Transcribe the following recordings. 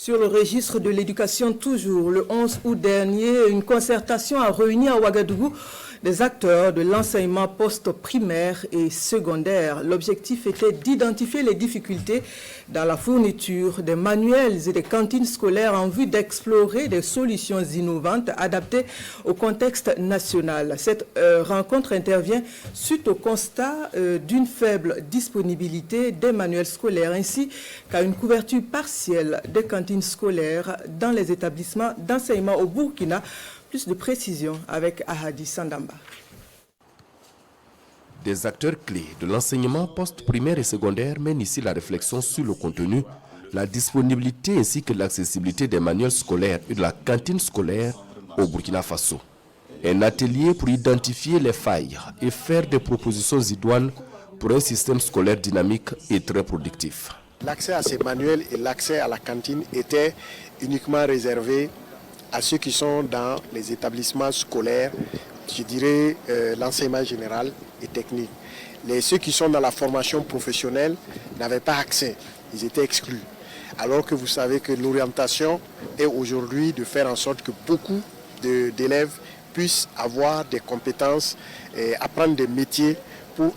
Sur le registre de l'éducation, toujours le 11 août dernier, une concertation a réuni à Ouagadougou des acteurs de l'enseignement post-primaire et secondaire. L'objectif était d'identifier les difficultés dans la fourniture des manuels et des cantines scolaires en vue d'explorer des solutions innovantes adaptées au contexte national. Cette rencontre intervient suite au constat d'une faible disponibilité des manuels scolaires ainsi qu'à une couverture partielle des cantines scolaires dans les établissements d'enseignement au Burkina. Plus de précision avec Ahadi Sandamba. Des acteurs clés de l'enseignement post-primaire et secondaire mènent ici la réflexion sur le contenu, la disponibilité ainsi que l'accessibilité des manuels scolaires et de la cantine scolaire au Burkina Faso. Un atelier pour identifier les failles et faire des propositions idoines pour un système scolaire dynamique et très productif. L'accès à ces manuels et l'accès à la cantine étaient uniquement réservés à ceux qui sont dans les établissements scolaires, je dirais l'enseignement général et technique. Ceux qui sont dans la formation professionnelle n'avaient pas accès, ils étaient exclus. Alors que vous savez que l'orientation est aujourd'hui de faire en sorte que beaucoup d'élèves puissent avoir des compétences, et apprendre des métiers pour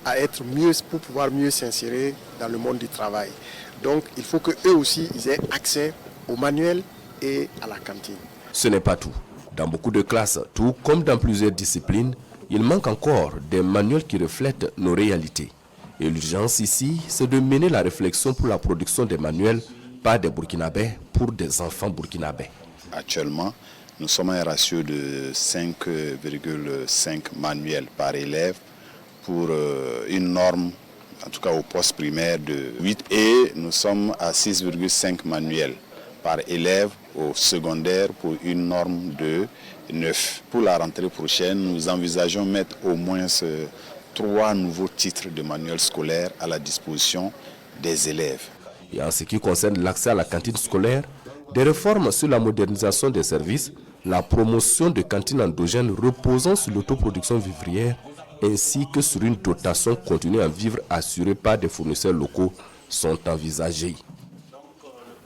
pouvoir mieux s'insérer dans le monde du travail. Donc il faut qu'eux aussi ils aient accès aux manuels et à la cantine. Ce n'est pas tout. Dans beaucoup de classes, tout comme dans plusieurs disciplines, il manque encore des manuels qui reflètent nos réalités. Et l'urgence ici, c'est de mener la réflexion pour la production des manuels par des Burkinabés pour des enfants burkinabés. Actuellement, nous sommes à un ratio de 5,5 manuels par élève pour une norme, en tout cas au poste primaire de 8. Et nous sommes à 6,5 manuels par élève au secondaire pour une norme de 9. Pour la rentrée prochaine, nous envisageons mettre au moins 3 nouveaux titres de manuels scolaires à la disposition des élèves. Et en ce qui concerne l'accès à la cantine scolaire, des réformes sur la modernisation des services, la promotion de cantines endogènes reposant sur l'autoproduction vivrière, ainsi que sur une dotation continue en vivres assurée par des fournisseurs locaux sont envisagées.